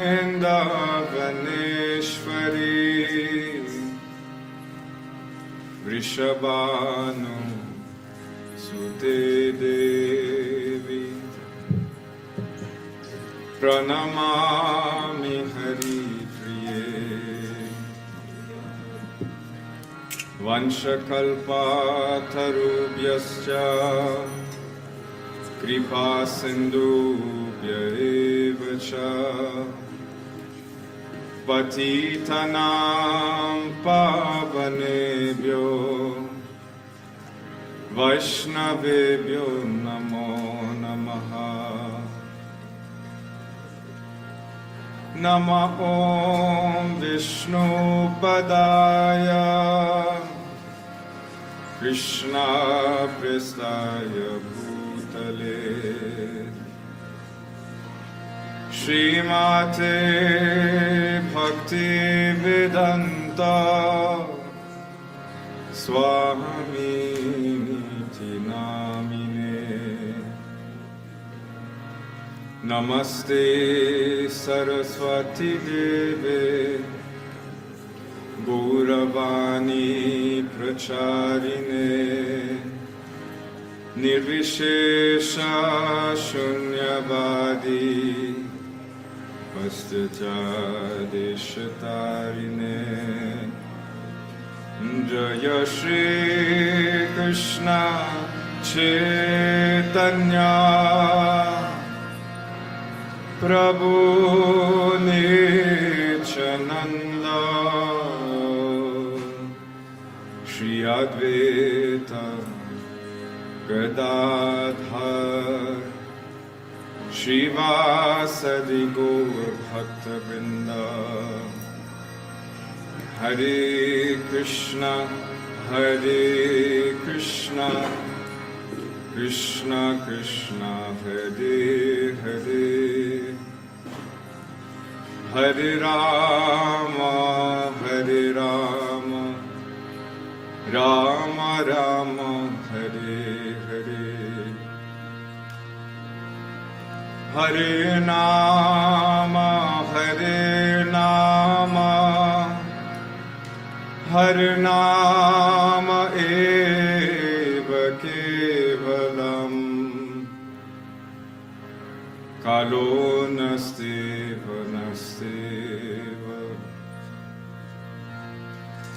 Vrindavaneshwari Vrishabhanu Sute Devi Pranamami Hari Priye Vanshakalpatarubhyascha Kripa Sindhubhya eva cha Patitanam pavanebhyo Vaishnavebhyo namo namaha Nama Om Vishnu Padaya Krishna Prestaya Bhutale Srimate Bhakti Vedanta Swami Niti Namine Namaste Saraswati Deve Gauravani Pracharine Nirvishesha Shunyavadi Pastyacha-deshatarine Jaya Shri Krishna Chaitanya Prabhu Nityananda Shri Advaita Gadadhar Shivasadi Gaur Bhakta Vrinda Hare Krishna Krishna Krishna Hare Hare Hare Rama Rama Rama Hare Hare Hare Nama Eva Kevalam Kalo Nasteva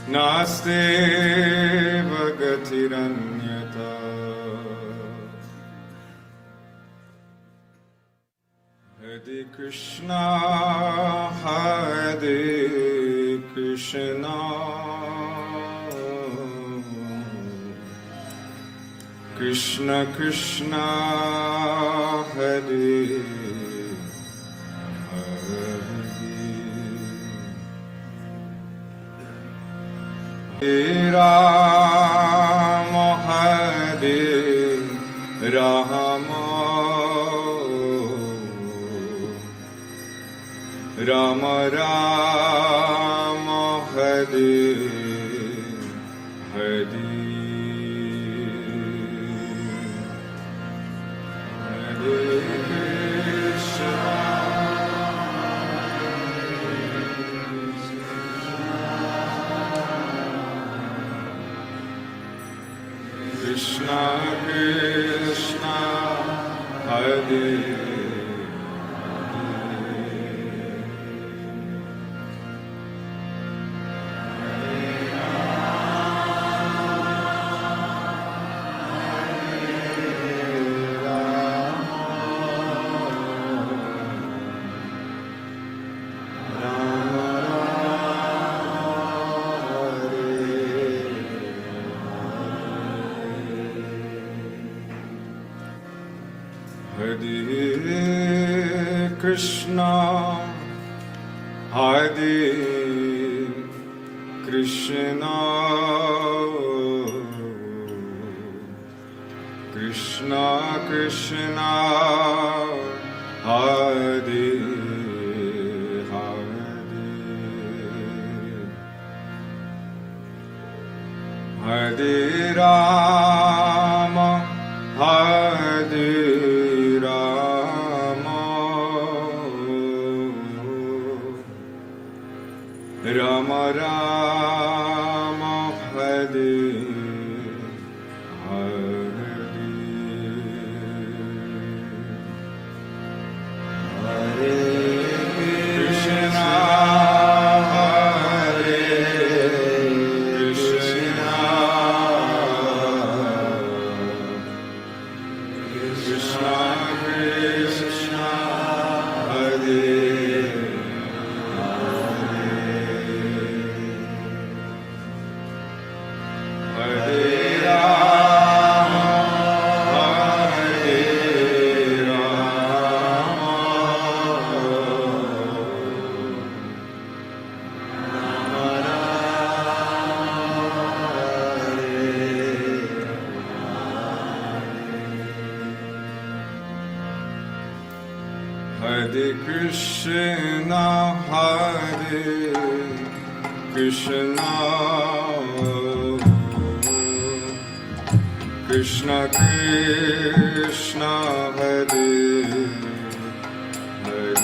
Nasteva Gatiranyata Hare Krishna Krishna Krishna Hare Hare Hare Rama Hare Rama Rama Rama Hare Hare Krishna Krishna Hare Hare Krishna Hare Krishna Krishna Krishna Hare Hare Hare Rama Hare Rama Rama Rama Hare Hare Hare Krishna Hare Krishna Krishna Krishna Hare Hare Krishna, Hare Krishna, Krishna Krishna, Hare Hare,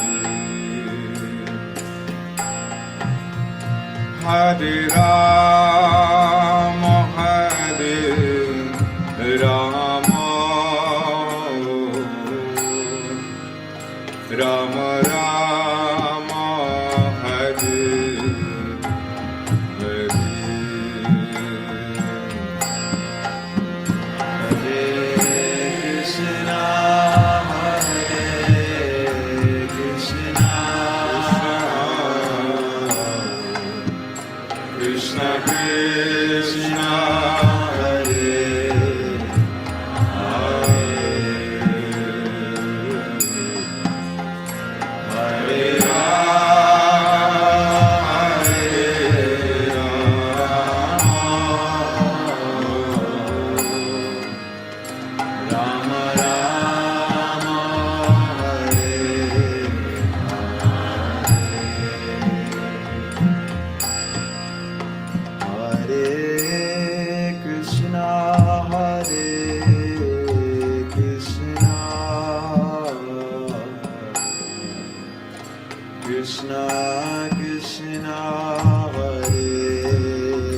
Hare Rama, Hare Rama, Rama Rama Hare Hare, Hare Krishna, Hare Krishna, Krishna Krishna, Hare Krishna Krishna Hare Hare,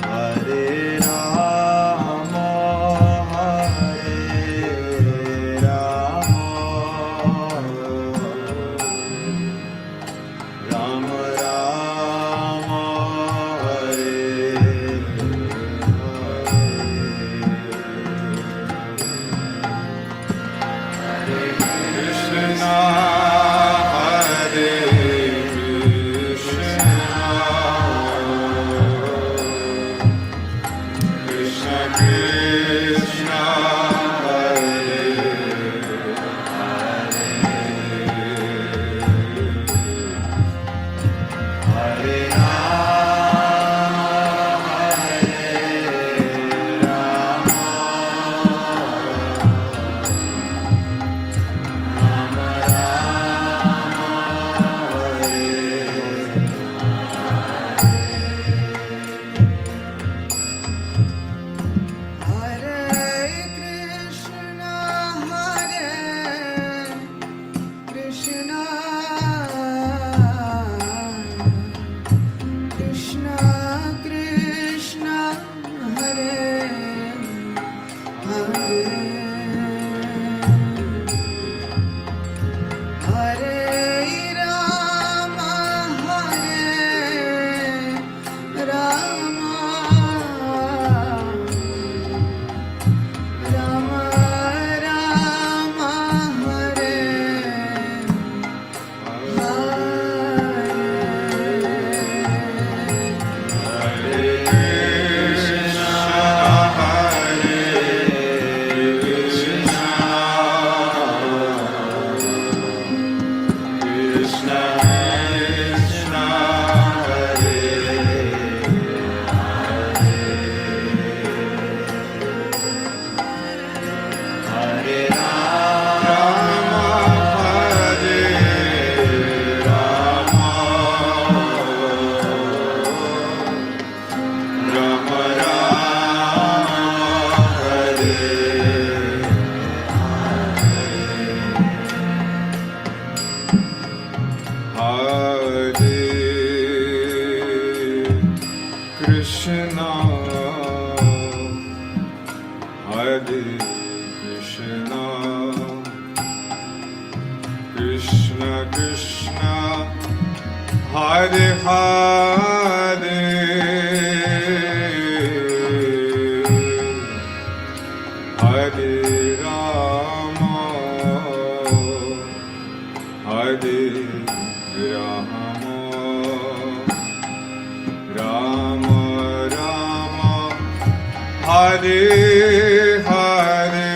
Hare Rama Hare Rama, Rama Rama Hare Hare, Krishna Hare Hare Hare Rama Hare Rama Rama Rama Hare Hare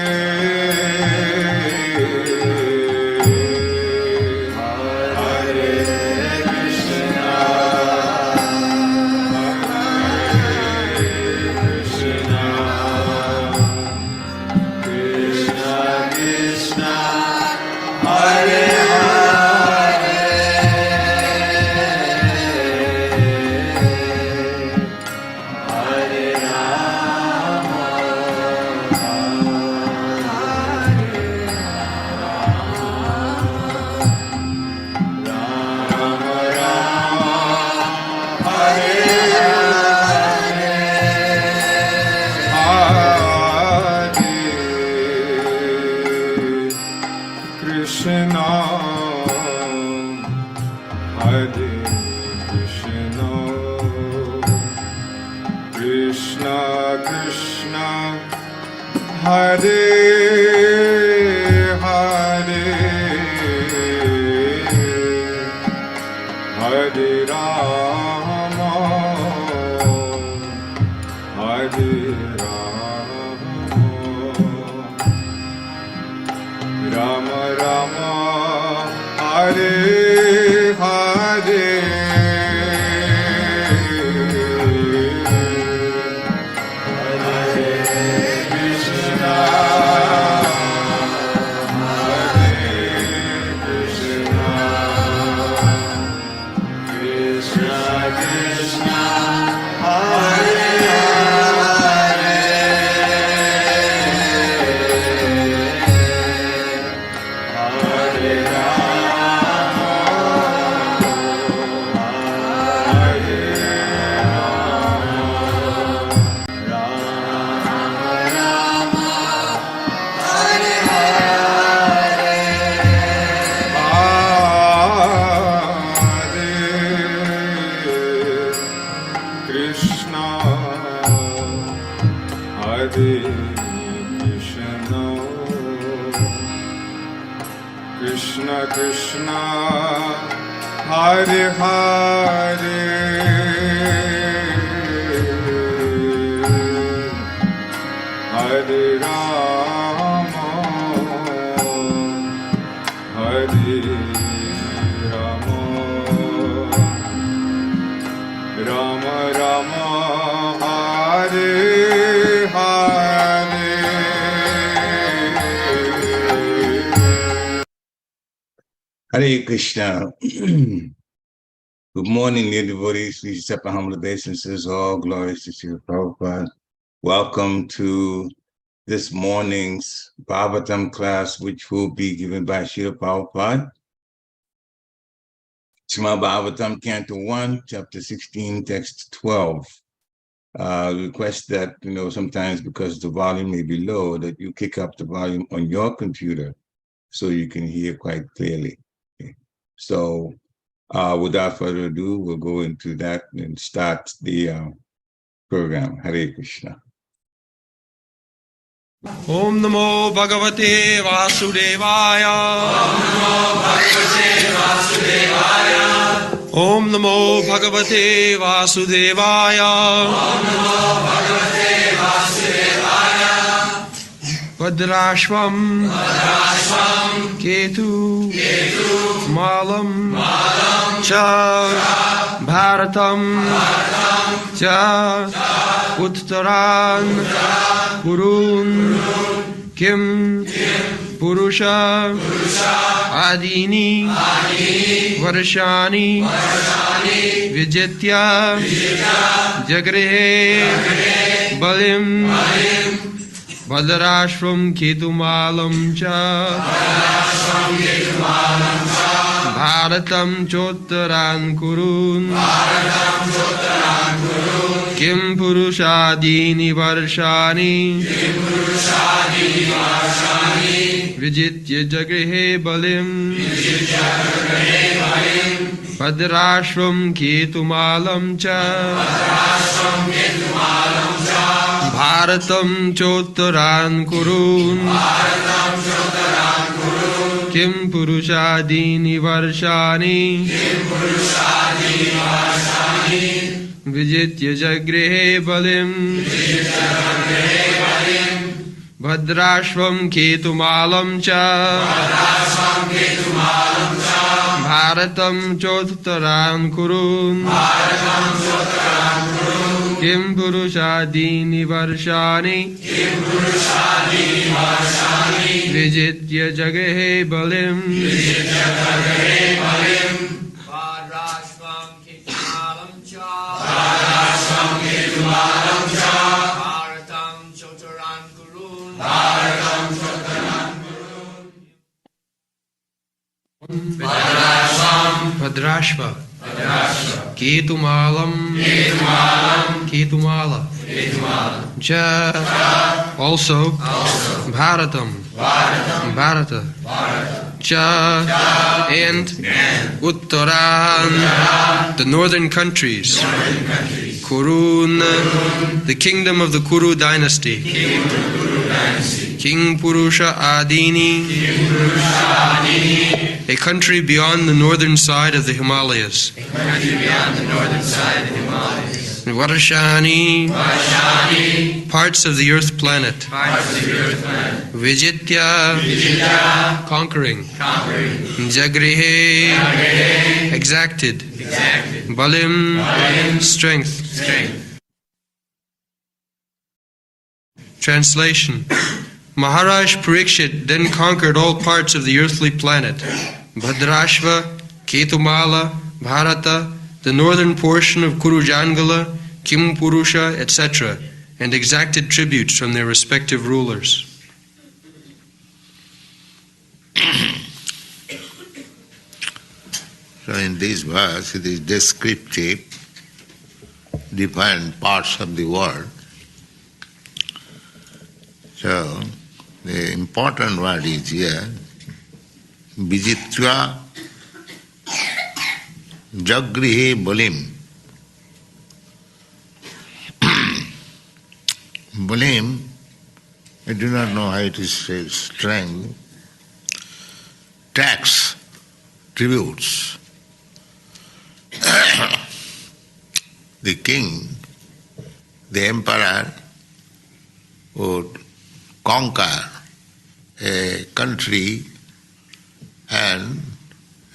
Krishna, Hare Krishna, Krishna Krishna, Hare Hare, Hare Rama, Hare Rama, Rama Hare Hare, Hare Krishna, Hare Krishna, Krishna Krishna, Hare Krishna Krishna, Hare Hare, Hare Rama, Hare Rama, Rama Rama, Hare Hare. Hare Krishna. Good morning, dear devotees. Please accept my humble obeisances. All glories to Srila Prabhupada. Welcome to this morning's Bhagavatam class, which will be given by Srila Prabhupada. Srimad Bhagavatam, Canto 1, Chapter 16, Text 12. Request that, sometimes because the volume may be low, that you kick up the volume on your computer so you can hear quite clearly. Okay. So without further ado, we'll go into that and start the program. Hare Krishna. Om Namo Bhagavate Vasudevaya. Om Namo Bhagavate Vasudevaya. Om Namo Bhagavate Vasudevaya. Vadrashvam Ketu Malam Cha Bharatam Cha Uttaran Kurun Kim Purusha Adini Varshani Vijitya Jagrehe Balim Vadrashvam Ketumalam Cha Bharatam Chottaran Kurun Kim Purushadini Varshani Vijitya Jagrehe Balim Bhadrashvam Ketumalam Cha Bharatam Chottaran Kurun Kim Purushadini Varshani Vijitya Jagrihe Balim Bhadrashvam Ketumalam Cha Bharatam Chottaran Kurun Kim Purushadini Varshani Vijitya Jagrihe Balim Bhadrashvam Ketumalam Cha Bharatam Chottaran Kurun Bhadrashva Ketumalam Ketumala Ja also Bharatam Bharata Cha and Uttaran the northern countries Kurun the kingdom of the Kuru dynasty King Purusha Adini a country beyond the northern side of the Himalayas Varshani parts of the earth planet Vijitya conquering Jagrihe exacted Balim strength Translation Maharaj Parikshit then conquered all parts of the earthly planet Bhadrashva, Ketumala, Bharata, the northern portion of Kurujangala, Kim Purusha, etc., and exacted tributes from their respective rulers. So in this verse it is descriptive, different parts of the world. So the important word is here, Vijitya Jagrihe Balim. Balim, I do not know how it is said, strength, tax, tributes. The king, the emperor would conquer a country and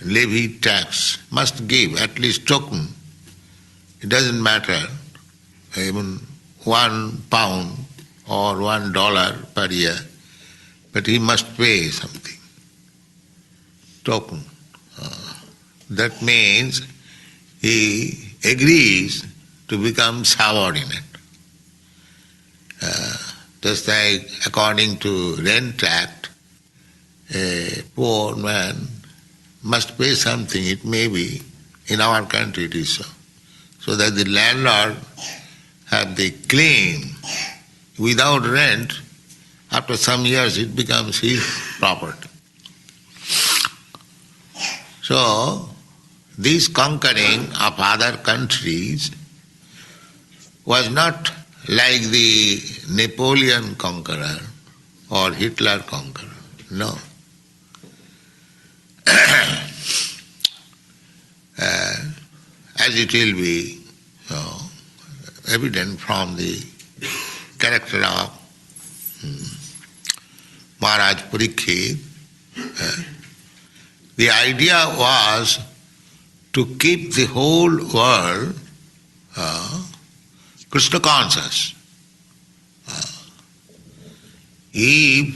levy tax, must give at least token. It doesn't matter, even £1 or $1 per year, but he must pay something, token. That means he agrees to become subordinate. Just like according to Rent Act, a poor man must pay something, it may be, in our country it is so. So that the landlord have the claim. Without rent, after some years it becomes his property. So, this conquering of other countries was not like the Napoleon conqueror or Hitler conqueror. No. As it will be evident from the character of Maharaj Parikshit, the idea was to keep the whole world Krishna conscious. If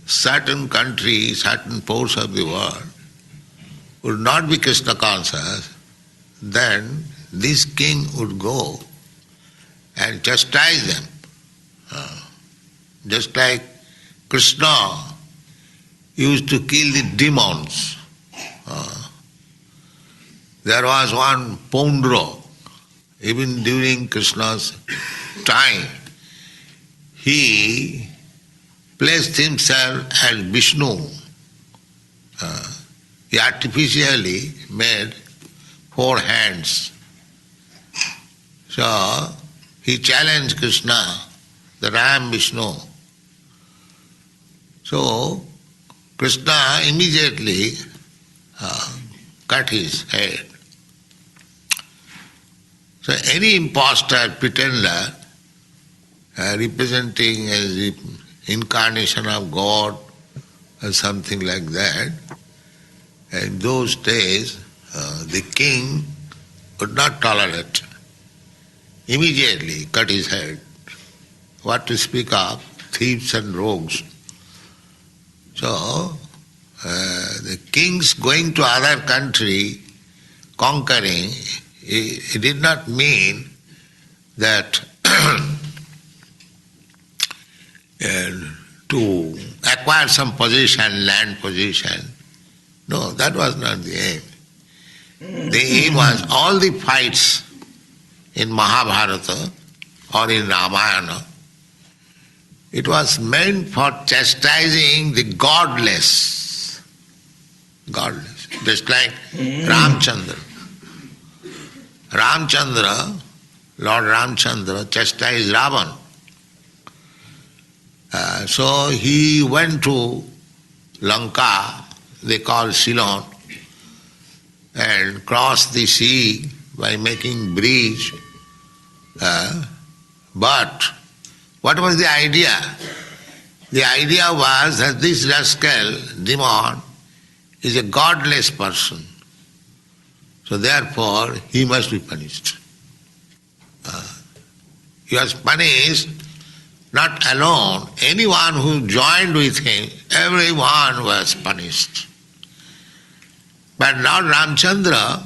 certain countries, certain parts of the world would not be Krishna conscious, then this king would go and chastise them. Just like Krishna used to kill the demons. There was one Pondro, even during Krishna's time, he placed himself as Vishnu. He artificially made 4 hands. So he challenged Krishna that I am Vishnu. So Krishna immediately cut his head. So any impostor, pretender, representing as the incarnation of God or something like that, in those days the king would not tolerate. Immediately cut his head. What to speak of thieves and rogues. So the kings going to other country, conquering, it did not mean that to acquire some position, land position. No, that was not the aim. The aim was all the fights in Mahabharata or in Ramayana, it was meant for chastising the godless. Godless. Just like Ramchandra. Lord Ramchandra chastised Ravan. So he went to Lanka, they call Ceylon, and crossed the sea by making bridge. But what was the idea? The idea was that this rascal, demon, is a godless person. So therefore, he must be punished. He was punished not alone. Anyone who joined with him, everyone was punished. But Lord Ramchandra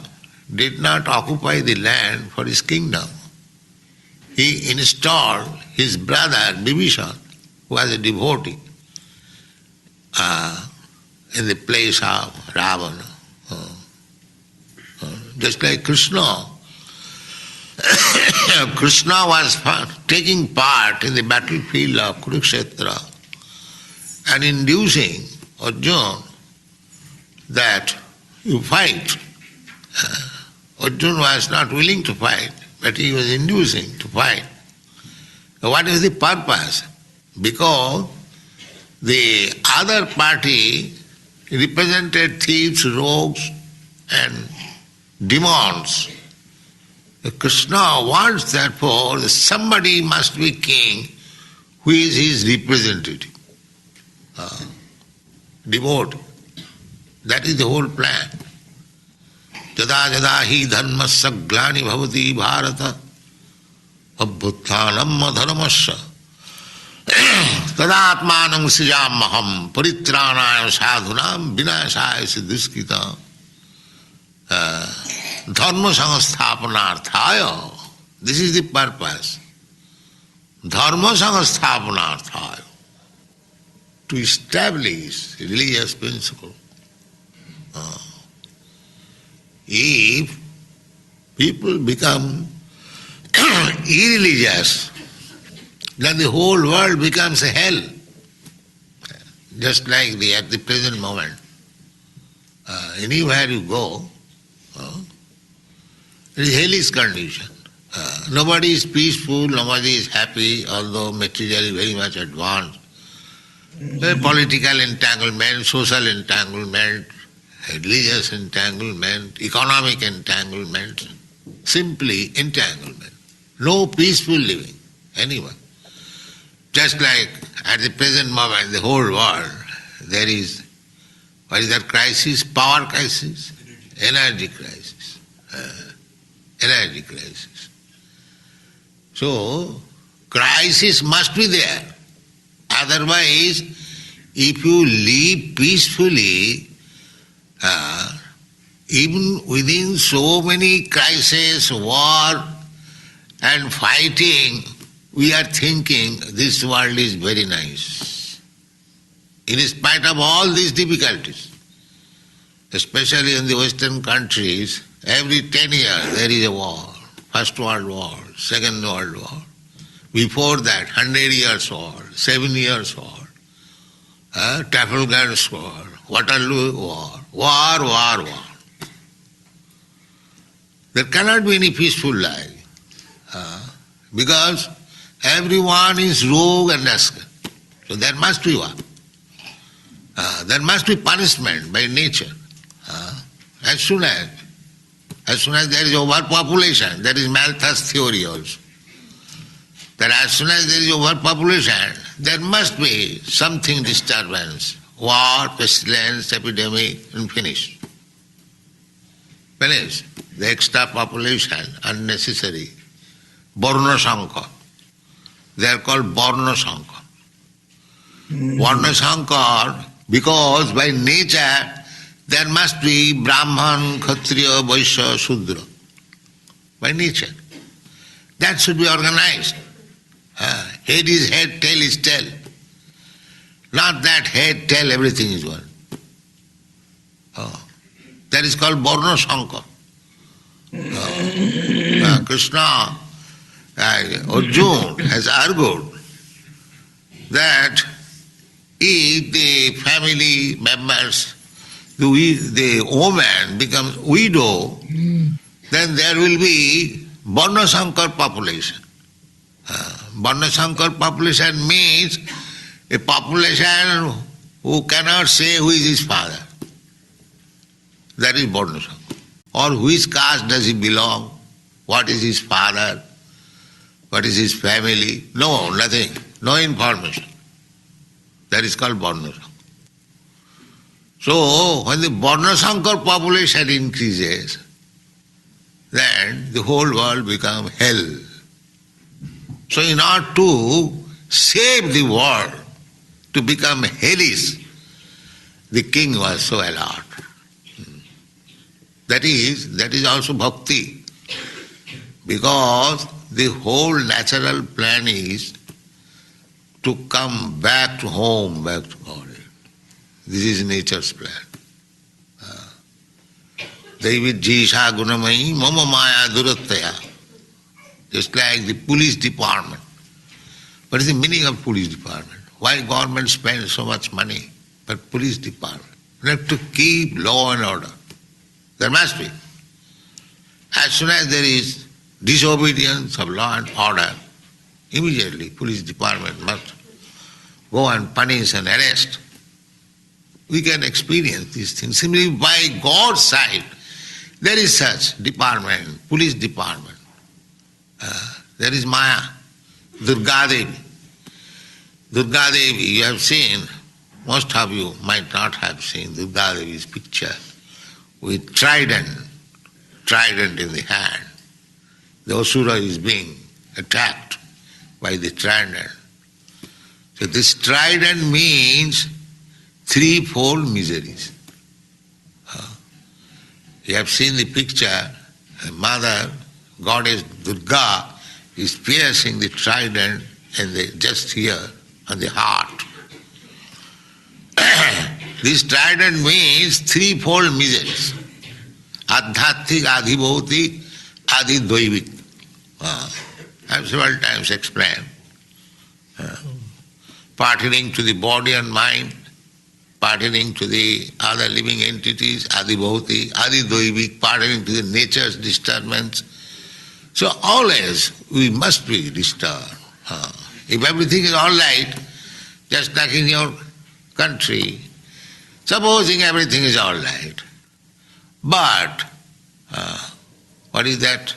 did not occupy the land for his kingdom. He installed his brother Vibhishan, who was a devotee, in the place of Ravana. Just like Krishna. Krishna was taking part in the battlefield of Kurukshetra and inducing Arjuna that you fight. Arjuna was not willing to fight, but he was inducing to fight. What is the purpose? Because the other party represented thieves, rogues and demons. Krishna wants therefore that somebody must be king who is his representative, devotee. That is the whole plan. Jada jada hi dharmasya glani bhavati bharata abhuttanam adharmasya tadatmanam srijamaham paritranaya sadhunam vinashaya siddhiskita dharma sansthapanarthaya. This is the purpose. Dharma sansthapanarthaya. To establish religious principle. If people become irreligious, then the whole world becomes a hell. Just like at the present moment. Anywhere you go, it is hellish condition. Nobody is peaceful, nobody is happy, although material is very much advanced. Political entanglement, social entanglement, religious entanglement, economic entanglement, simply entanglement. No peaceful living, anyone. Just like at the present moment, the whole world, there is, what is that crisis? Power crisis? Energy crisis. Energy crisis. So, crisis must be there. Otherwise, if you live peacefully, even within so many crises, war and fighting, we are thinking this world is very nice. In spite of all these difficulties, especially in the Western countries, every 10 years there is a war. First World War, Second World War. Before that, 100 years war, 7 years war, Trafalgar's war, Waterloo war, war. there cannot be any peaceful life. Because everyone is rogue and rascal. So there must be war. There must be punishment by nature. As soon as there is overpopulation, there is Malthus theory also. That as soon as there is overpopulation, there must be something disturbance, war, pestilence, epidemic, and finish. Finish. The extra population, unnecessary. Varna Sankar. They are called Varna Sankar. Varna Sankar, because by nature there must be Brahman, Kshatriya, Vaishya, Shudra. By nature. That should be organized. Head is head, tail is tail. Not that head, tail, everything is one. That is called Varna Sankar. Krishna, Arjuna has argued that if the family members, the woman becomes widow, then there will be Varna Sankar population. Varna Sankar population means a population who cannot say who is his father. That is Varna Sankar. Or which caste does he belong? What is his father? What is his family? No, nothing. No information. That is called Varna Sankar. So, when the Varna Sankar population increases, then the whole world becomes hell. So, in order to save the world, to become hellish, the king was so alert. That is also bhakti. Because the whole natural plan is to come back to home, back to God. This is nature's plan. Daivid jisha gunamayi mama maya durattaya. Just like the police department. What is the meaning of police department? Why government spends so much money? But police department. We have to keep law and order. There must be. As soon as there is disobedience of law and order, immediately police department must go and punish and arrest. We can experience these things. Simply by God's side, there is such department, police department. There is Maya, Durga Devi. Durga Devi, you have seen, most of you might not have seen Durga Devi's picture with trident in the hand. The Asura is being attacked by the trident. So this trident means threefold miseries. You have seen the picture, Mother, Goddess Durga is piercing the trident and just here on the heart. This trident means threefold miseries. Adhyatik, adhibhautik, adhidvaivik. I have several times explained. Pertaining to the body and mind, pertaining to the other living entities, adhibhautik, adhidvaivik, pertaining to the nature's disturbance. So always we must be disturbed. If everything is all right, just like in your country, supposing everything is all right, but what is that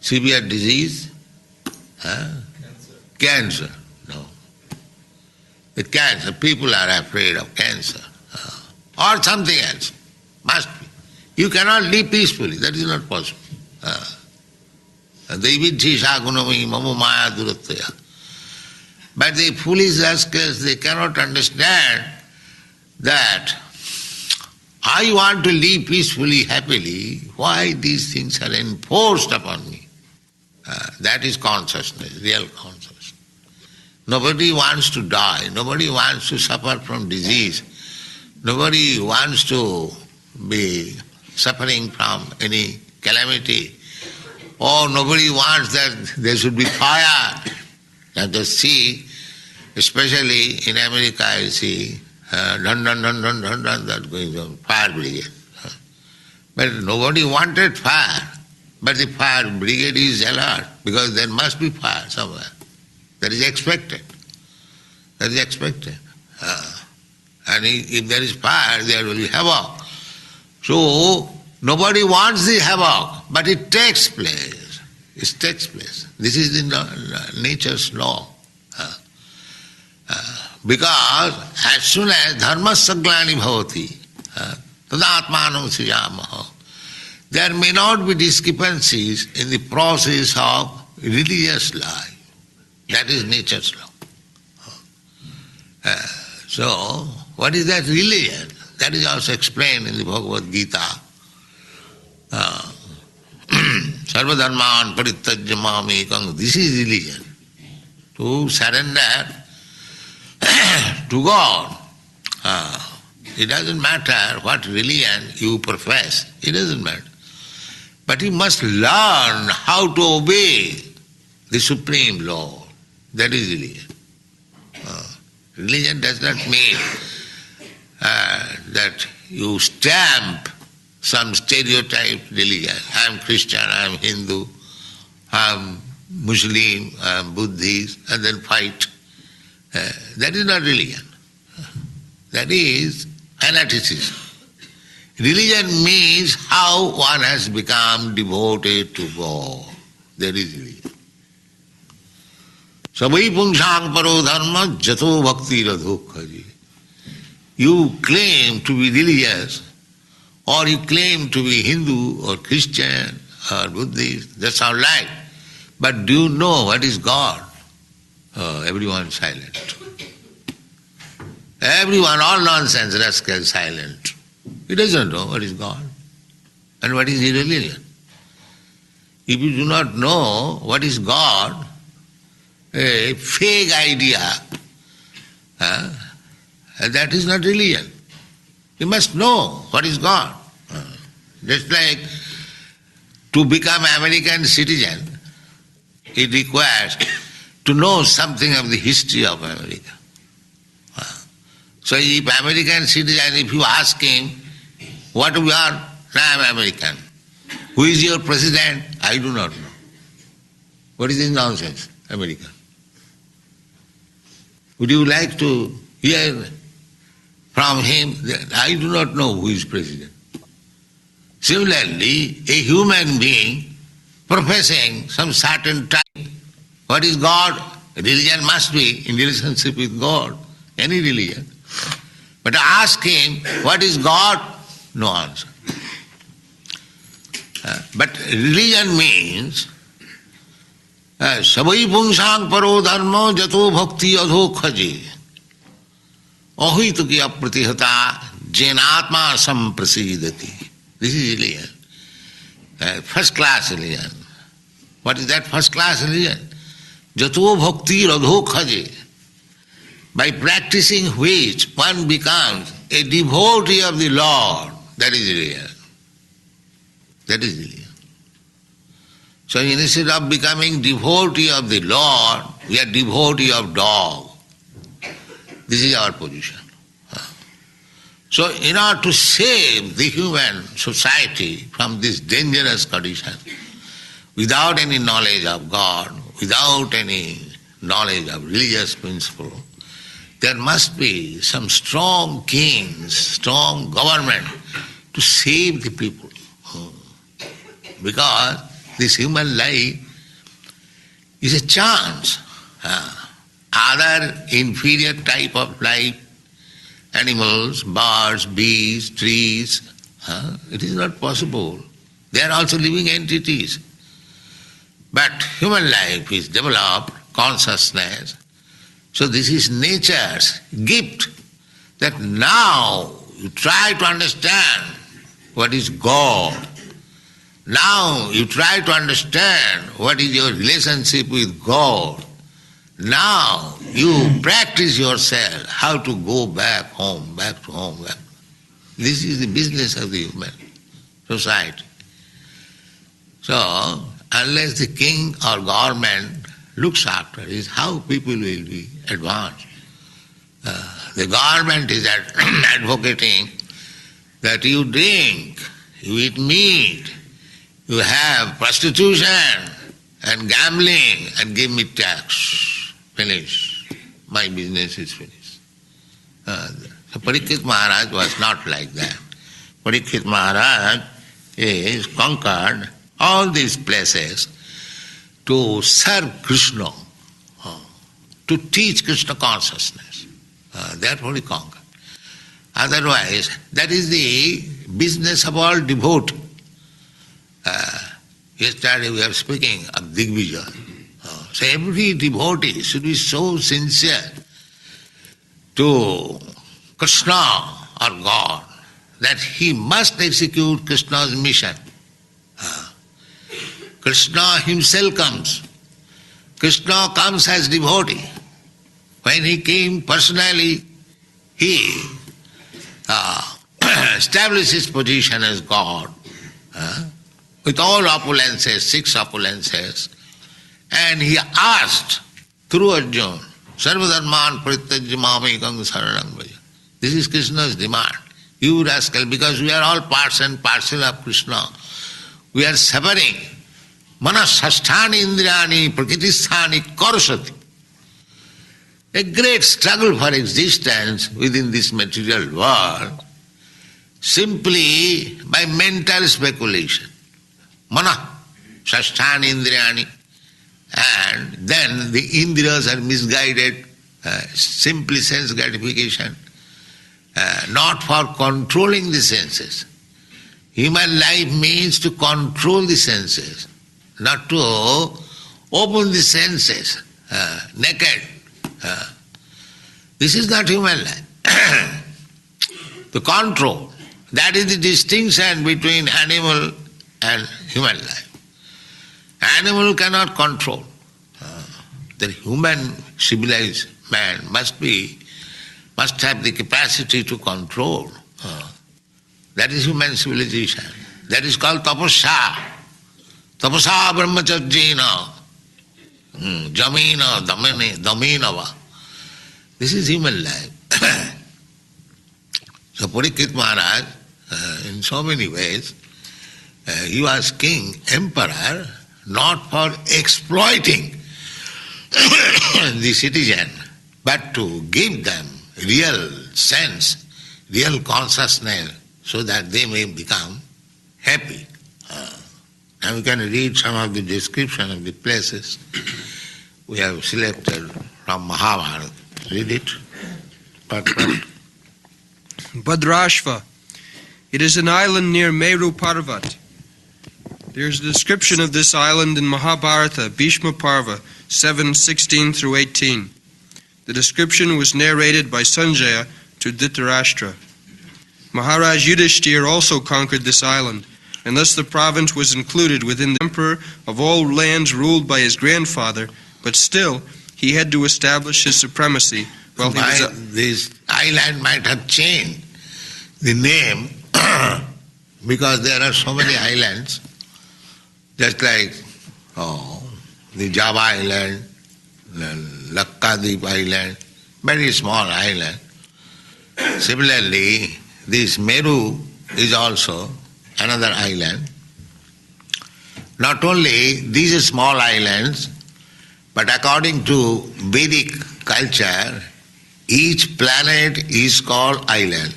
severe disease? Cancer. No. The cancer, people are afraid of cancer. Or something else. Must be. You cannot live peacefully, that is not possible. Daivid jisha gunamayi mama maya durattaya. But the foolish rascals, they cannot understand that I want to live peacefully, happily. Why these things are enforced upon me? That is consciousness, real consciousness. Nobody wants to die. Nobody wants to suffer from disease. Nobody wants to be suffering from any calamity. Or nobody wants that there should be fire. And to see, especially in America, I see dun that's going on, fire brigade. But nobody wanted fire. But the fire brigade is alert because there must be fire somewhere. That is expected. That is expected. And if there is fire, there will be havoc. So, nobody wants the havoc, but it takes place. It takes place. This is the nature's law. Because as soon as dharma saglani bhavati, tadatmanam srijamaha, there may not be discrepancies in the process of religious life. That is nature's law. So, what is that religion? That is also explained in the Bhagavad Gita. Sarva dharman parityajya mamekam. This is religion. To surrender to God. It doesn't matter what religion you profess. It doesn't matter. But you must learn how to obey the Supreme Lord. That is religion. Religion does not mean that you stamp some stereotyped religion. I am Christian, I am Hindu, I am Muslim, I am Buddhist, and then fight. That is not religion. That is fanaticism. Religion means how one has become devoted to God. That is religion. Sabai pungsang paro dharma jato bhakti radhokhaji. You claim to be religious, or you claim to be Hindu or Christian or Buddhist, that's all right. But do you know what is God? Everyone is silent. Everyone, all nonsense, rascal, silent. He doesn't know what is God and what is his religion. If you do not know what is God, a fake idea, that is not religion. You must know what is God. Just like to become American citizen, it requires to know something of the history of America. So if American citizen, if you ask him, what we are, I am American. Who is your president? I do not know. What is this nonsense, America? Would you like to hear from him that I do not know who is president? Similarly, a human being professing some certain type, what is God? Religion must be in relationship with God, any religion. But ask him, what is God? No answer. But religion means sabai pungsang paro dharma jato bhakti adho khaji ahituki apratihata jenatma samprasidati. This is religion. First class religion. What is that first class religion? Jato bhakti adho khaji. By practicing which one becomes a devotee of the Lord. That is religion. That is religion. So instead of becoming devotee of the Lord, we are devotee of dog. This is our position. So in order to save the human society from this dangerous condition, without any knowledge of God, without any knowledge of religious principle, there must be some strong kings, strong government to save the people. Because this human life is a chance. Other inferior type of life, animals, birds, bees, trees, it is not possible. They are also living entities. But human life is developed consciousness. So this is nature's gift, that now you try to understand what is God. Now you try to understand what is your relationship with God. Now you practice yourself how to go back home, back to home. Back. This is the business of the human society. So unless the king or government looks after it, how people will be advanced. The government is advocating that you drink, you eat meat, You have prostitution and gambling and give me tax. Finish. My business is finished. So Parikshit Maharaj was not like that. Parikshit Maharaj is conquered all these places to serve Krishna, to teach Krishna consciousness. Therefore he conquered. Otherwise, that is the business of all devotee. Yesterday we were speaking of Digvijay. So every devotee should be so sincere to Krishna or God that he must execute Krishna's mission. Krishna himself comes. Krishna comes as devotee. When he came personally, he established his position as God with all opulences, 6 opulences, and he asked through Arjuna, Sarvadharman Parityajya Mamekam Saranam Vraja. This is Krishna's demand. You rascal, because we are all parts and parcel of Krishna, we are suffering. Manas sasthani indriyani prakritisthani karusati. A great struggle for existence within this material world, simply by mental speculation. Mana, sasthani indriyani. And then the indriyas are misguided, simply sense gratification, not for controlling the senses. Human life means to control the senses, not to open the senses, naked. This is not human life. To control, that is the distinction between animal and human life. Animal cannot control. The human civilized man must have the capacity to control. That is human civilization. That is called tapasya. Tapasa brahmacharjena. Jamina daminava. This is human life. So Parikshit Maharaj, in so many ways, he was king, emperor, not for exploiting the citizen, but to give them real sense, real consciousness, so that they may become happy. Now we can read some of the description of the places we have selected from Mahabharata. Read it. Bhadrashva. It is an island near Meru Parvat. There is a description of this island in Mahabharata, Bhishma Parva, 7:16 through 18. The description was narrated by Sanjaya to Dhritarashtra. Maharaj Yudhishthir also conquered this island, and thus the province was included within the emperor of all lands ruled by his grandfather, but still he had to establish his supremacy while he was... This island might have changed the name because there are so many islands, just like the Java Island, the Lakkadweep Island, very small island. Similarly, this Meru is also another island. Not only these small islands, but according to Vedic culture, each planet is called island.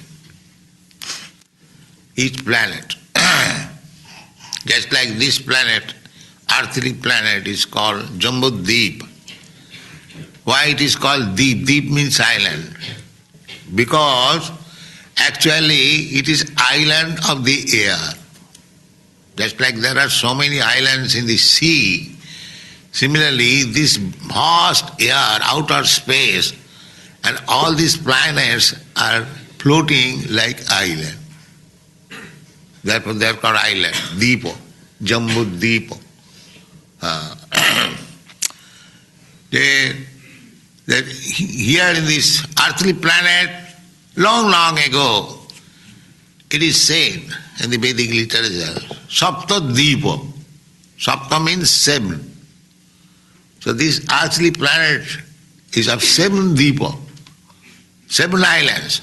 Each planet. Just like this planet, earthly planet is called Jambudweep. Why it is called Deep? Deep means island. Because actually it is island of the air. Just like there are so many islands in the sea, similarly this vast air, outer space, and all these planets are floating like island. Therefore they are called island, Deepo, Jambudweep. Here in this earthly planet, long ago, it is said in the Vedic literature, Sapta Dvipa. Sapta means 7. So this earthly planet is of 7 Dvipa, 7 islands.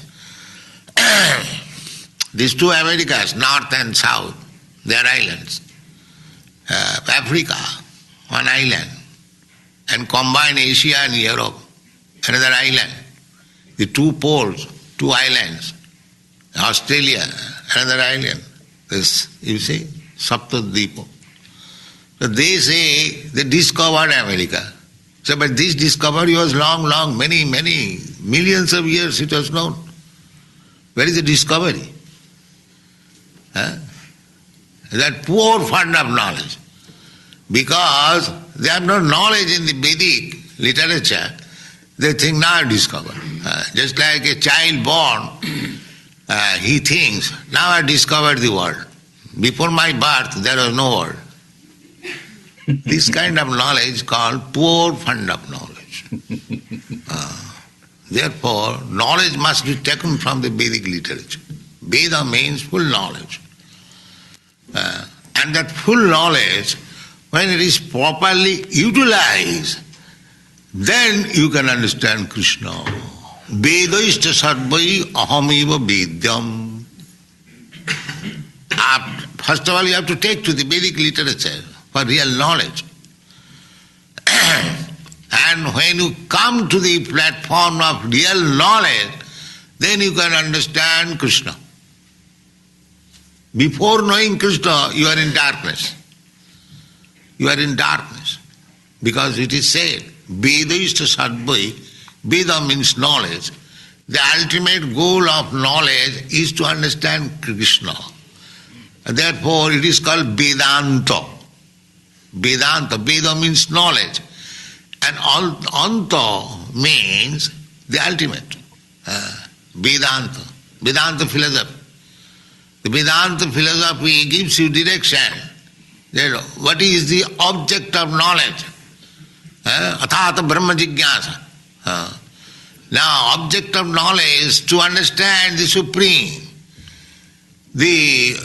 These 2 Americas, north and south, they are islands. Africa, one island, and combine Asia and Europe, another island. The two poles, two islands. Australia, another island. This, you see, Saptadvipa. So they say they discovered America. So, but this discovery was long, many millions of years it was known. Where is the discovery? Huh? That poor fund of knowledge. Because they have no knowledge in the Vedic literature, they think now I discovered. Just like a child born, he thinks, now I discovered the world. Before my birth, there was no world. This kind of knowledge called poor fund of knowledge. Therefore, knowledge must be taken from the Vedic literature. Veda means full knowledge. And that full knowledge, when it is properly utilized, then you can understand Krishna. Vedaishta sarvai ahameva vedyam. First of all, you have to take to the Vedic literature for real knowledge. And when you come to the platform of real knowledge, then you can understand Krishna. Before knowing Krishna, you are in darkness. You are in darkness. Because it is said, Vedaishta sadvai, Veda means knowledge. The ultimate goal of knowledge is to understand Krishna. And therefore it is called Vedanta. Vedanta, Veda means knowledge. And Anta means the ultimate. Vedanta, Vedanta philosophy. The Vedanta philosophy gives you direction. What is the object of knowledge? Athata Brahma Jigyasa. Now, object of knowledge is to understand the Supreme, the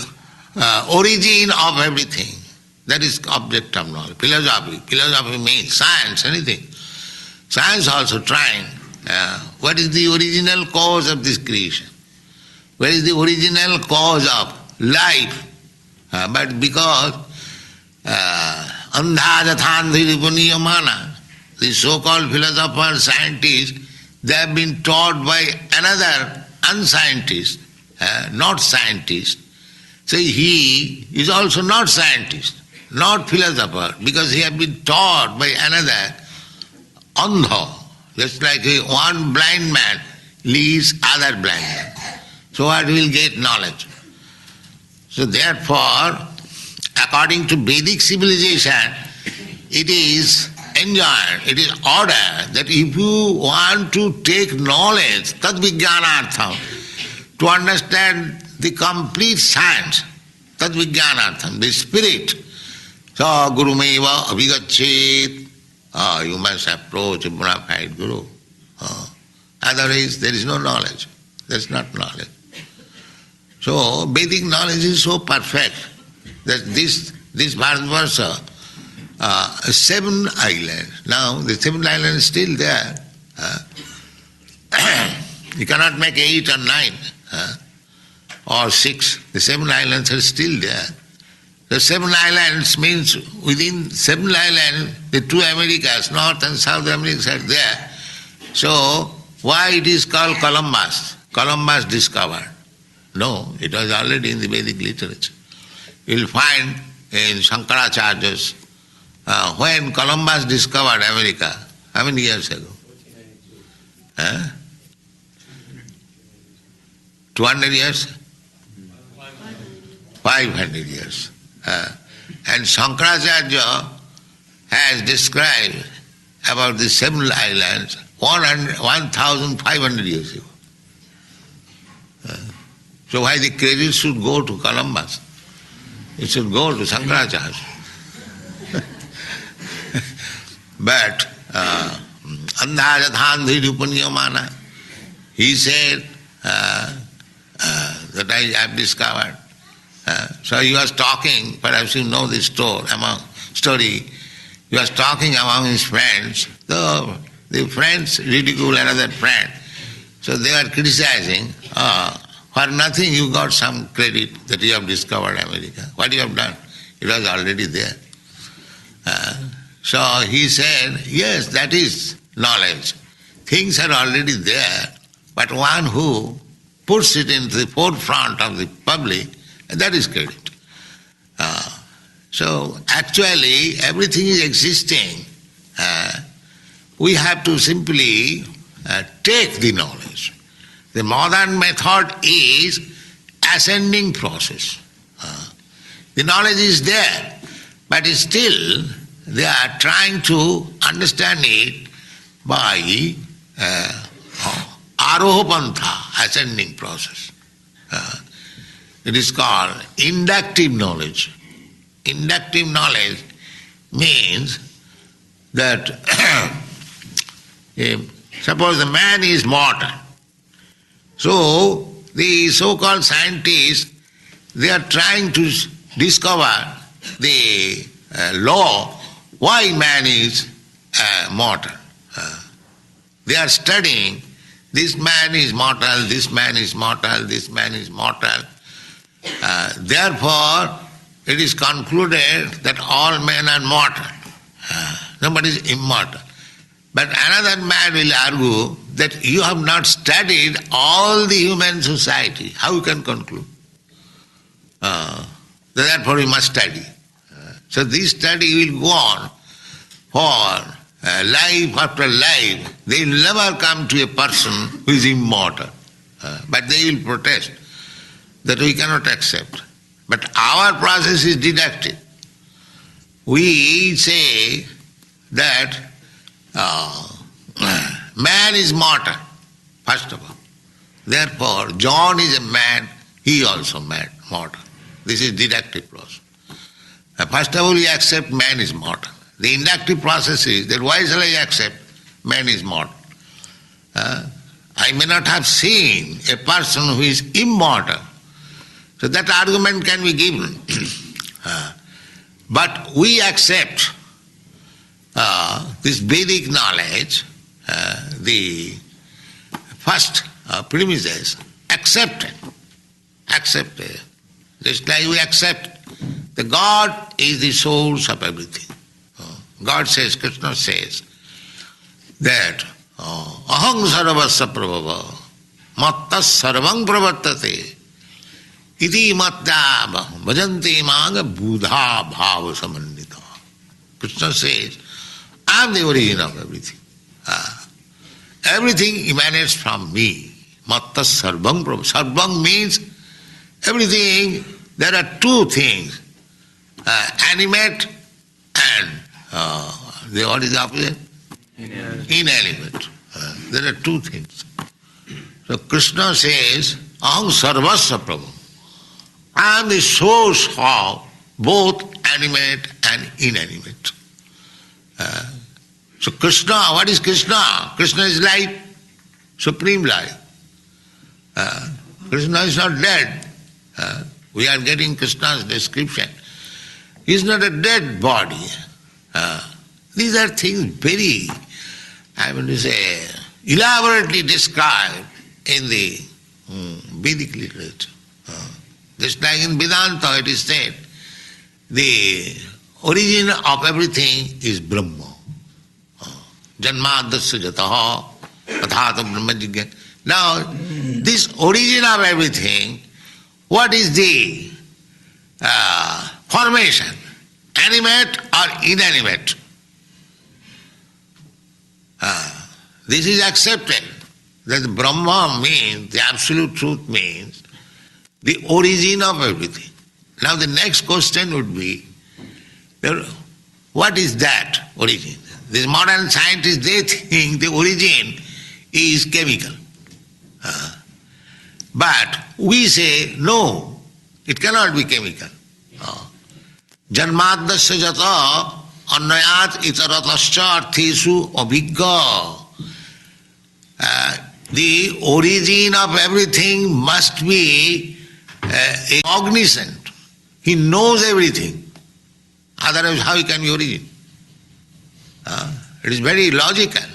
origin of everything. That is object of knowledge. Philosophy. Philosophy means science, anything. Science also trying. What is the original cause of this creation? What is the original cause of life? But because andhajathandhiripuniyamana, the so-called philosophers, scientists, they have been taught by another unscientist, not scientist. So he is also not scientist, not philosopher, because he has been taught by another andha, just like one blind man leads other blind man. So what will get knowledge? So therefore, according to Vedic civilization, it is enjoined, it is ordered that if you want to take knowledge, tad vijnanartham, to understand the complete science, tad vijnanartham, the spirit, so gurumeva avigachet, you must approach a bona fide guru. Otherwise there is no knowledge, there is not knowledge. So Vedic knowledge is so perfect that this Bharatvarsha, 7 islands. Now the 7 islands is still there. You cannot make 8 or 9 or 6. The 7 islands are still there. The 7 islands means within 7 islands, the 2 Americas, North and South America are there. So why it is called Columbus? Columbus discovered. No, it was already in the Vedic literature. You will find in Shankaracharya's, when Columbus discovered America, how many years ago? 200 years? 500 years. And Shankaracharya has described about the 7 islands 1,500 years ago. So why the credit should go to Columbus? It should go to Shankaracharya. But andhajathandhirupanyamana, he said that I have discovered. So he was talking, perhaps you know this story, he was talking among his friends. So the friends ridicule another friend. So they were criticizing, for nothing you got some credit that you have discovered America. What you have done? It was already there. So he said, yes, that is knowledge. Things are already there, but one who puts it into the forefront of the public, that is credit. So actually everything is existing. We have to simply take the knowledge. The modern method is ascending process. The knowledge is there, but still they are trying to understand it by arohapantha, ascending process. It is called inductive knowledge. Inductive knowledge means that suppose the man is mortal. So the so-called scientists, they are trying to discover the law why man is mortal. They are studying, this man is mortal, this man is mortal, this man is mortal. Therefore, it is concluded that all men are mortal. Nobody is immortal. But another man will argue that you have not studied all the human society. How you can conclude? Therefore you must study. So this study will go on for life after life. They will never come to a person who is immortal. But they will protest that we cannot accept. But our process is deductive. We say that man is mortal, first of all. Therefore, John is a man, he also mortal. This is deductive process. First of all, we accept man is mortal. The inductive process is that why shall I accept man is mortal? I may not have seen a person who is immortal. So that argument can be given. But we accept this Vedic knowledge, the first premises, accepted. Just like we accept that God is the source of everything. God says, Krishna says, that aham sarvasya prabhava mattas sarvam pravartate iti matta bhajanti maga buddha bhava samannita. Krishna says, I am the origin of everything. Everything emanates from me. Matta sarvam prabhava. Sarvam means everything. There are two things, animate and what is the opposite? Inanimate. There are two things. So Krishna says, aham sarvasya prabhu. I am the source of both animate and inanimate. So Krishna, what is Krishna? Krishna is light, supreme light. Krishna is not dead. We are getting Krishna's description. He is not a dead body. These are things very, I want to say, elaborately described in the Vedic literature. Just like in Vedanta it is said, the origin of everything is Brahma. Janmadasya jataha pathata brahma jigyan. Now, this origin of everything, what is the formation? Animate or inanimate? This is accepted. That Brahma means, the absolute truth means, the origin of everything. Now the next question would be, what is that origin? These modern scientists, they think the origin is chemical. But we say, no, it cannot be chemical. Janmadasya jata annayat itaratascha arthesu abhigga. The origin of everything must be cognizant. He knows everything. Otherwise, how he can be origin? It is very logical.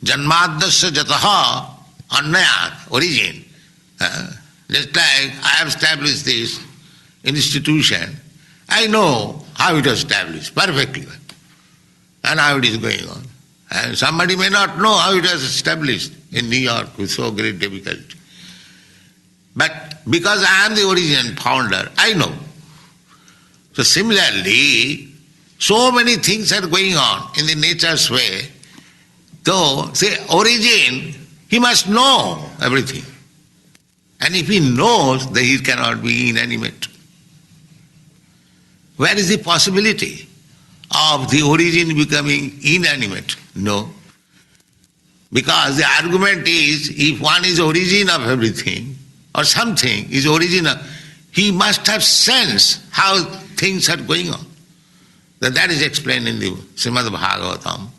Janmadasya jataha annayat, origin. Just like I have established this institution, I know how it was established perfectly, and how it is going on. And somebody may not know how it was established in New York with so great difficulty. But because I am the origin founder, I know. So similarly, so many things are going on in the nature's way. Though, say, origin, he must know everything. And if he knows, then he cannot be inanimate. Where is the possibility of the origin becoming inanimate? No. Because the argument is, if one is origin of everything, or something is origin of, he must have sense how things are going on. That is explained in the Srimad Bhagavatam.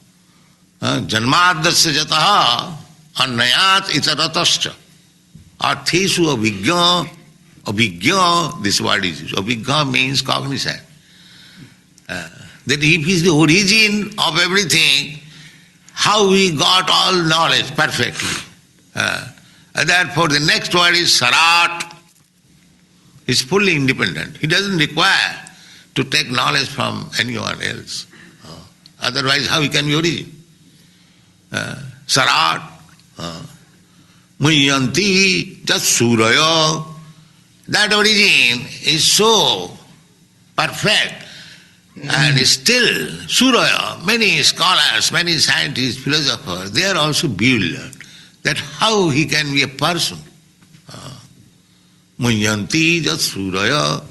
Janmadasya jataha annayat itaratascha. Arthesu abhigya, this word is used. Abhigya means cognizant. That if he is the origin of everything, how we got all knowledge perfectly. Therefore the next word is sarat. He is fully independent. He doesn't require to take knowledge from anyone else. Otherwise how he can be origin? Sarat. Muyanti suraya. That origin is so perfect and still suraya. Many scholars, many scientists, philosophers, they are also bewildered that how he can be a person. Muyanti suraya.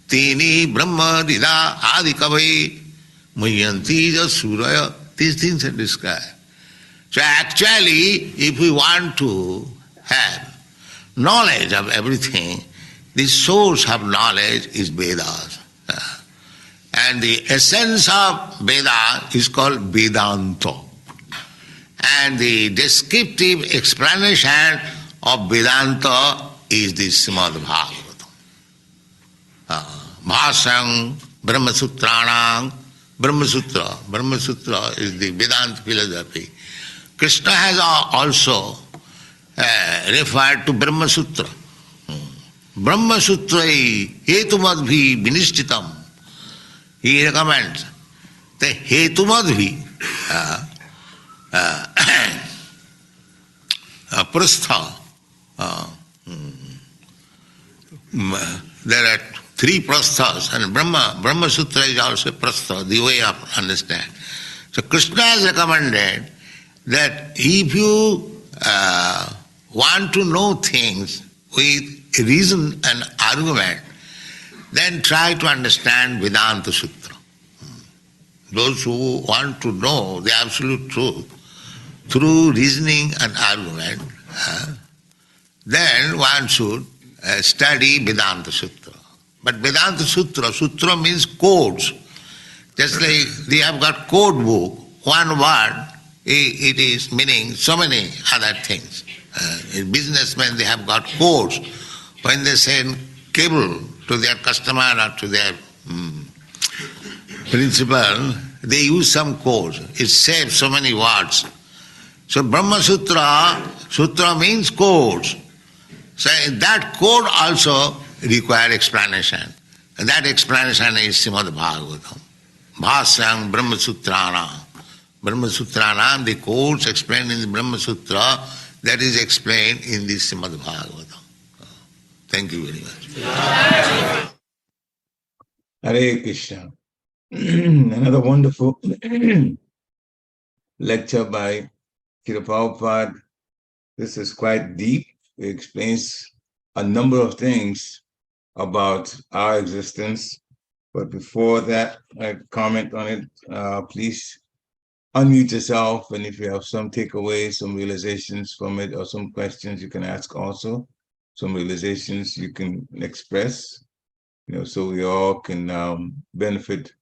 Tini brahma dida adikavai. Muyanti suraya. These things are described. So actually, if we want to have knowledge of everything, the source of knowledge is Vedas. And the essence of Veda is called Vedanta. And the descriptive explanation of Vedanta is the Srimad Bhagavatam. Bhasang Brahmasutranang. Brahmasutra is the Vedanta philosophy. Krishna has also referred to Brahmasutra. Brahmasutra hetumadbhi vinishchitam. He recommends the hetumadbhi prastha. There are three prasthas, and Brahma Sutra is also prastha, the way of understand. So Krishna has recommended that if you want to know things with reason and argument, then try to understand Vedanta Sutra. Those who want to know the absolute truth through reasoning and argument, then one should study Vedanta Sutra. But Vedanta Sutra means codes. Just like they have got code book, one word, it is meaning so many other things. Businessmen, they have got codes. When they send cable to their customer or to their principal, they use some codes. It saves so many words. So Brahma Sutra means codes. So that code also requires explanation. And that explanation is Srimad Bhagavatam. Bhasyam Brahma Sutrana. Brahma Sutrana, the codes explained in the Brahma Sutra, that is explained in the Srimad Bhagavatam. Thank you very much. Hare Krishna. Another wonderful lecture by Srila Prabhupada. This is quite deep. It explains a number of things about our existence. But before that, I comment on it. Please unmute yourself, and if you have some takeaways, some realizations from it, or some questions, you can ask also. Some realizations you can express, so we all can benefit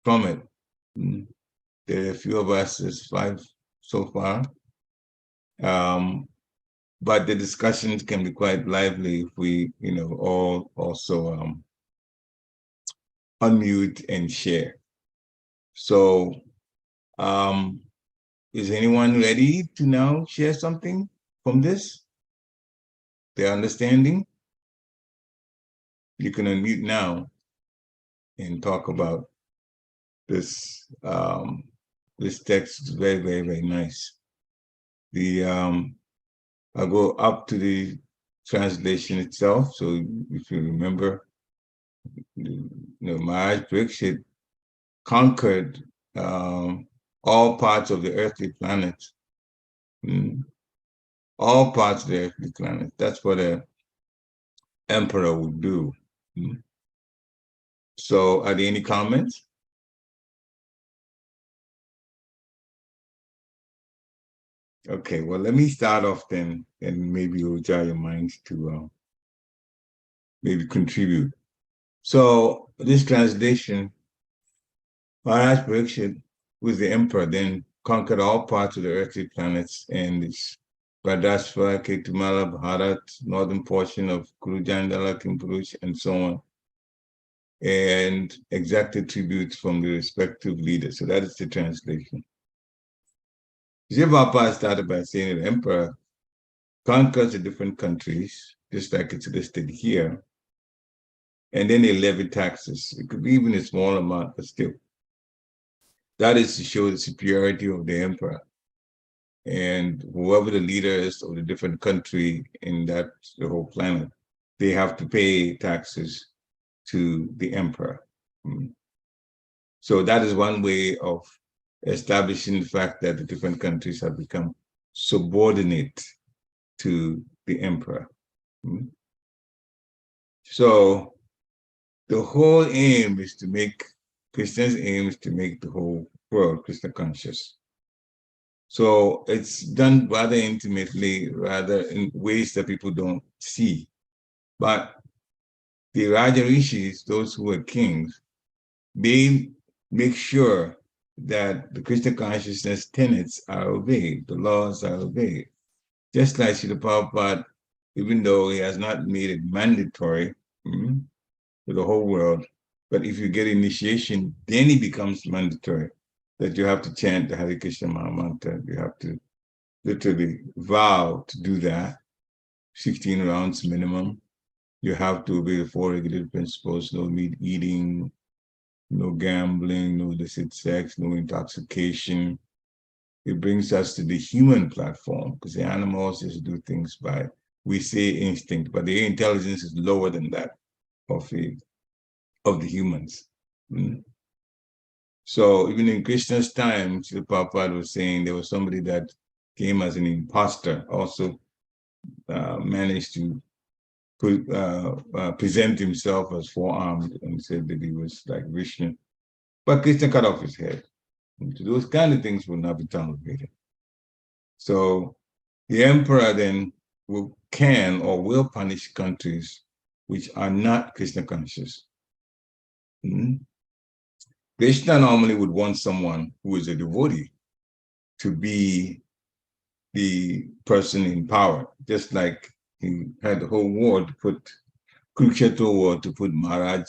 from it. There are a few of us, there's 5 so far. But the discussions can be quite lively if we, all also unmute and share. So, is anyone ready to now share something from this? Their understanding? You can unmute now and talk about this text is very, very, very nice. I'll go up to the translation itself. So if you remember, Maharaj Parikshit conquered all parts of the earthly planet. All parts of the earthly planet. That's what an emperor would do. So are there any comments? Okay, well, let me start off then, and maybe it'll jar your minds to maybe contribute. So this translation, Maharaj Parikshit, who was the emperor, then conquered all parts of the earthly planets, and it's Bhadashva, Ketumala, Bharat, northern portion of Kurujandala, Kimpurush, and so on, and exacted tributes from the respective leaders. So that is the translation. Prabhupada started by saying that the emperor conquers the different countries, just like it's listed here, and then they levy taxes. It could be even a small amount, but still. That is to show the superiority of the emperor. And whoever the leader is of the different country in the whole planet, they have to pay taxes to the emperor. So that is one way of establishing the fact that the different countries have become subordinate to the emperor. So the whole aim is to make, Krishna's aim is to make the whole world Krishna conscious. So it's done rather intimately, rather in ways that people don't see. But the Raja Rishis, those who are kings, they make sure that the Krishna consciousness tenets are obeyed, the laws are obeyed. Just like Srila Prabhupada, even though he has not made it mandatory for the whole world, but if you get initiation, then it becomes mandatory that you have to chant the Hare Krishna Maha Mantra. You have to literally vow to do that, 16 rounds minimum. You have to obey the 4 regulated principles, no meat eating, no gambling, no illicit sex, no intoxication. It brings us to the human platform, because the animals just do things by, we say instinct, but their intelligence is lower than that of the humans. So even in Krishna's time, Srila Prabhupada was saying there was somebody that came as an imposter, also managed to present himself as 4-armed and said that he was like Vishnu. But Krishna cut off his head. And those kind of things will not be tolerated. So the emperor then can or will punish countries which are not Krishna conscious. Krishna normally would want someone who is a devotee to be the person in power, just like he had the whole war to put, Kurukshetra war to put Maharaj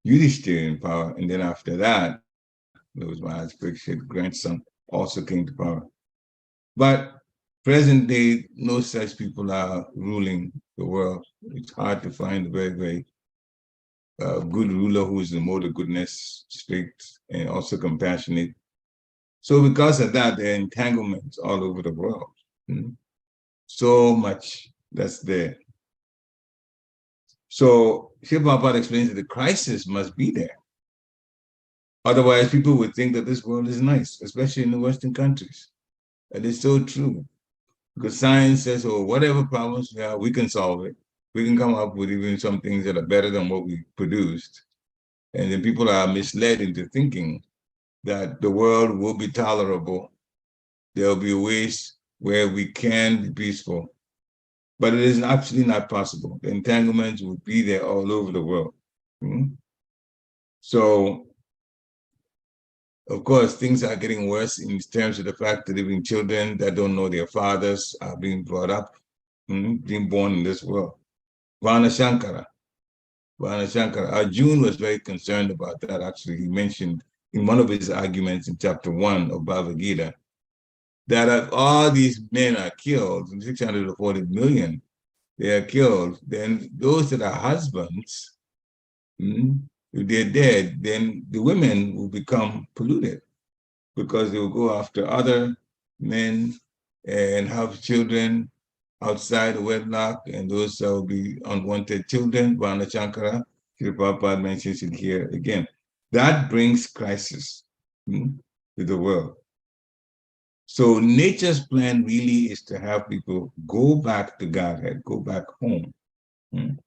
Yudhishthira in power. And then after that, there was Maharaj Parikshit's grandson also came to power. But present day, no such people are ruling the world. It's hard to find a very, very good ruler who is the mode of goodness, strict, and also compassionate. So because of that, there are entanglements all over the world. So much that's there. So Srila Prabhupada explains that the crisis must be there. Otherwise, people would think that this world is nice, especially in the Western countries. And it's so true. Because science says, oh, whatever problems we have, we can solve it. We can come up with even some things that are better than what we produced. And then people are misled into thinking that the world will be tolerable. There'll be ways where we can be peaceful. But it is absolutely not possible. The entanglements will be there all over the world. So, of course, things are getting worse in terms of the fact that even children that don't know their fathers are being brought up, being born in this world. Vana Shankara. Arjuna was very concerned about that. Actually, he mentioned in one of his arguments in chapter 1 of Bhagavad Gita, that if all these men are killed, 640 million, they are killed, then those that are husbands, if they're dead, then the women will become polluted because they will go after other men and have children outside the wedlock, and those will be unwanted children. Varna Shankara, Prabhupada mentions it here again. That brings crisis to the world. So nature's plan really is to have people go back to Godhead, go back home. Srila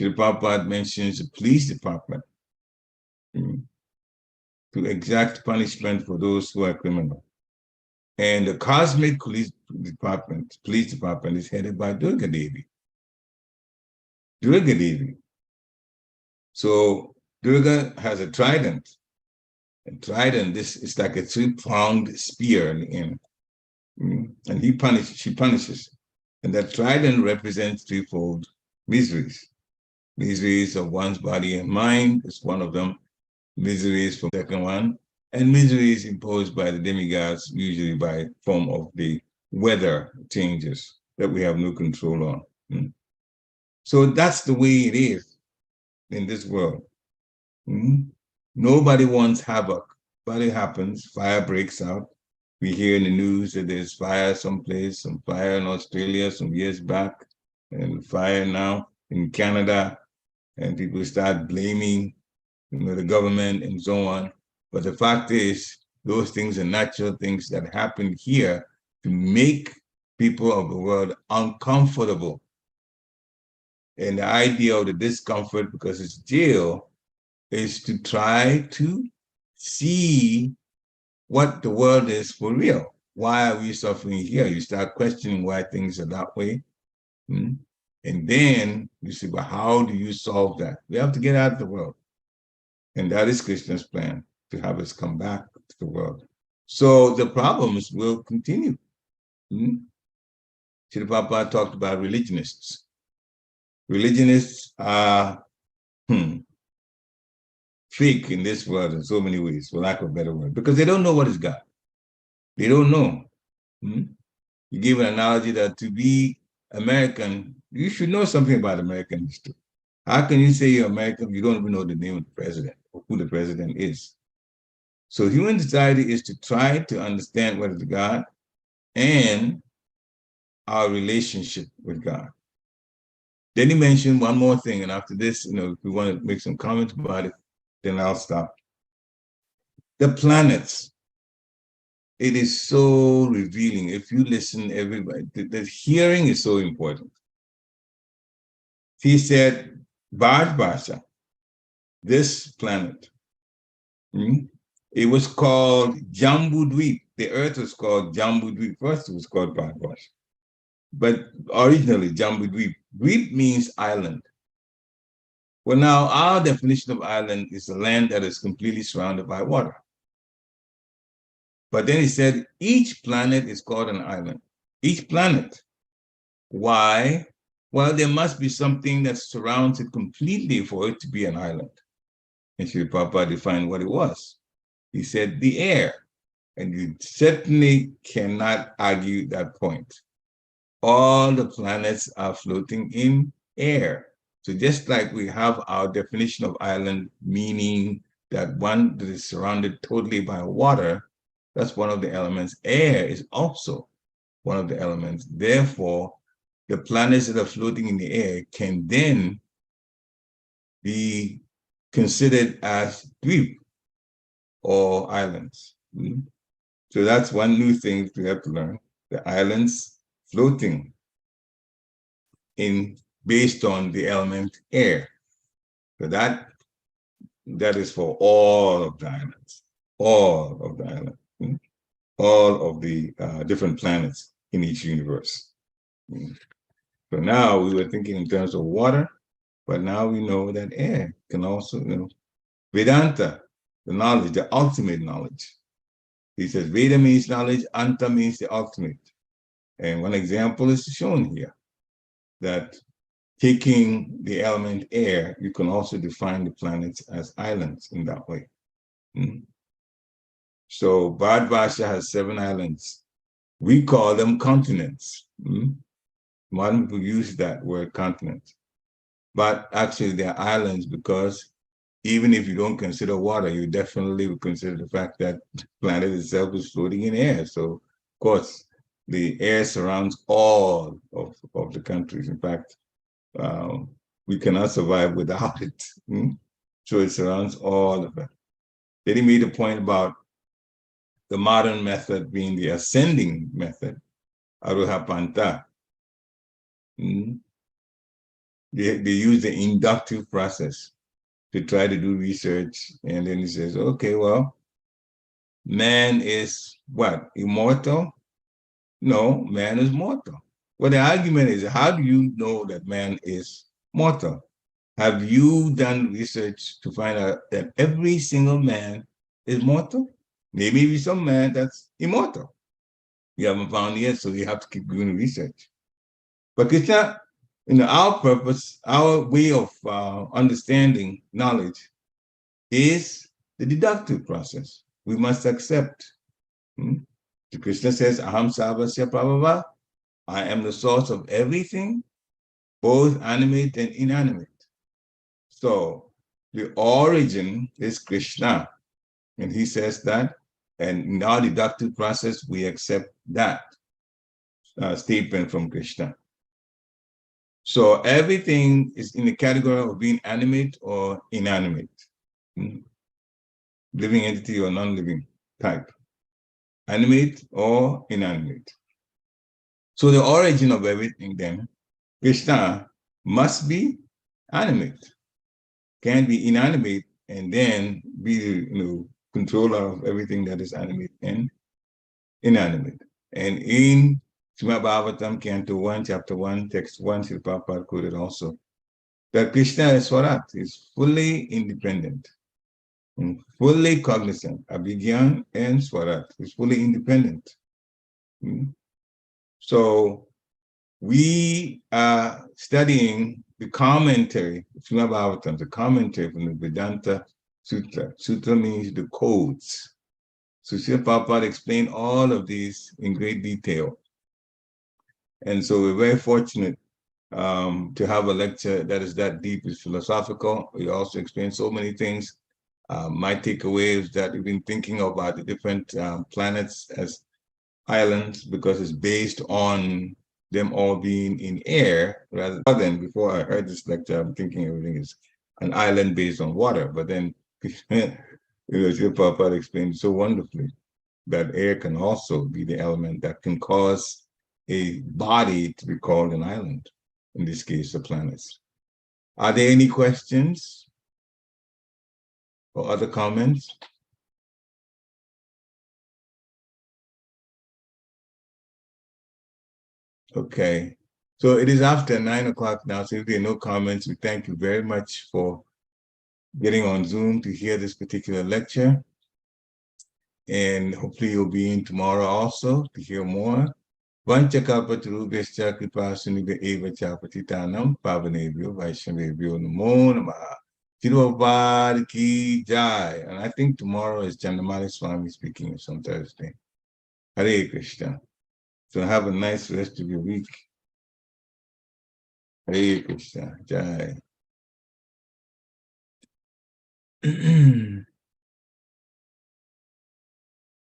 Prabhupada mentions the police department to exact punishment for those who are criminal. And the cosmic police department is headed by Durga Devi. Durga Devi. So Durga has a trident. A trident, this is like a three-pronged spear in the end. And she punishes. And that trident represents threefold miseries. Miseries of one's body and mind is one of them. Miseries from the second one. And miseries imposed by the demigods, usually by form of the weather changes that we have no control on. So that's the way it is in this world. Nobody wants havoc, but it happens. Fire breaks out. We hear in the news that there's fire someplace, some fire in Australia some years back, and fire now in Canada, and people start blaming the government and so on. But the fact is, those things are natural things that happen here to make people of the world uncomfortable. And the idea of the discomfort, because it's jail, is to try to see what the world is for real. Why are we suffering here? You start questioning why things are that way. And then you say, well, how do you solve that? We have to get out of the world. And that is Krishna's plan, to have us come back to the world. So the problems will continue. Srila Prabhupada talked about religionists. Religionists are fake in this world in so many ways, for lack of a better word, because they don't know what is God. They don't know. You give an analogy that to be American, you should know something about American history. How can you say you're American if you don't even know the name of the president or who the president is? So human society is to try to understand what is God and our relationship with God. Then he mentioned one more thing, and after this, if we want to make some comments about it, then I'll stop. The planets. It is so revealing. If you listen, everybody, the hearing is so important. He said, Bharat this planet, it was called Jambudweep. The earth was called Jambudweep. First, it was called Bharat. But originally, Jambudweep. Dweep means island. Well, now, our definition of island is a land that is completely surrounded by water. But then he said, each planet is called an island. Each planet. Why? Well, there must be something that surrounds it completely for it to be an island. And Srila Prabhupada defined what it was. He said the air. And you certainly cannot argue that point. All the planets are floating in air. So just like we have our definition of island, meaning that one that is surrounded totally by water, that's one of the elements. Air is also one of the elements. Therefore, the planets that are floating in the air can then be considered as dweep or islands. So that's one new thing we have to learn. The islands floating in based on the element air. So that is for all of the islands, all of the islands, all of the different planets in each universe. So now we were thinking in terms of water, but now we know that air can also, Vedanta, the knowledge, the ultimate knowledge. He says Veda means knowledge, Anta means the ultimate. And one example is shown here, that taking the element air, you can also define the planets as islands in that way. So Bharadvaja has 7 islands. We call them continents. Modern people use that word continent. But actually they're islands because even if you don't consider water, you definitely would consider the fact that the planet itself is floating in air. So, of course, the air surrounds all of the countries. In fact, we cannot survive without it. So it surrounds all of it. Then he made a point about the modern method being the ascending method, Aruhapanta. They use the inductive process to try to do research. And then he says, okay, well, man is what? Immortal? No, man is mortal. Well, the argument is, how do you know that man is mortal? Have you done research to find out that every single man is mortal? Maybe some man that's immortal. You haven't found yet, so you have to keep doing research. But Krishna, our purpose, our way of understanding knowledge is the deductive process. We must accept. Krishna says, Aham Sarvasya Prabhava, I am the source of everything, both animate and inanimate. So the origin is Krishna. And he says that, and in our deductive process, we accept that statement from Krishna. So everything is in the category of being animate or inanimate, living entity or non-living type, animate or inanimate. So the origin of everything then, Krishna must be animate, can be inanimate, and then be the controller of everything that is animate and inanimate. And in Srimad Bhagavatam, Canto 1, Chapter 1, Text 1, Srila Prabhupada quoted also, that Krishna is Swarat, is fully independent, and fully cognizant, Abhigyan and Swarat, is fully independent. So we are studying the commentary, Srimad Bhagavatam, the commentary from the Vedanta Sutra. Sutra means the codes. So Srila Prabhupada explained all of these in great detail. And so we're very fortunate to have a lecture that is that deep, is philosophical. We also explain so many things. My takeaway is that we've been thinking about the different planets as islands because it's based on them all being in air rather than before I heard this lecture, I'm thinking everything is an island based on water. But then, Srila Prabhupada explained so wonderfully that air can also be the element that can cause a body to be called an island, in this case, the planets. Are there any questions or other comments? Okay, so it is after 9 o'clock now, so if there are no comments, we thank you very much for getting on Zoom to hear this particular lecture. And hopefully you'll be in tomorrow also to hear more. Vanchakapatarubhyascha kripasunibe eva chapatitanam pavanebhyo vaishnavebhyo namo namaha. Prabhupada ki jai. And I think tomorrow is Chandamali Swami speaking on Thursday. Hare Krishna. So have a nice rest of your week. Hare Krishna. Jai.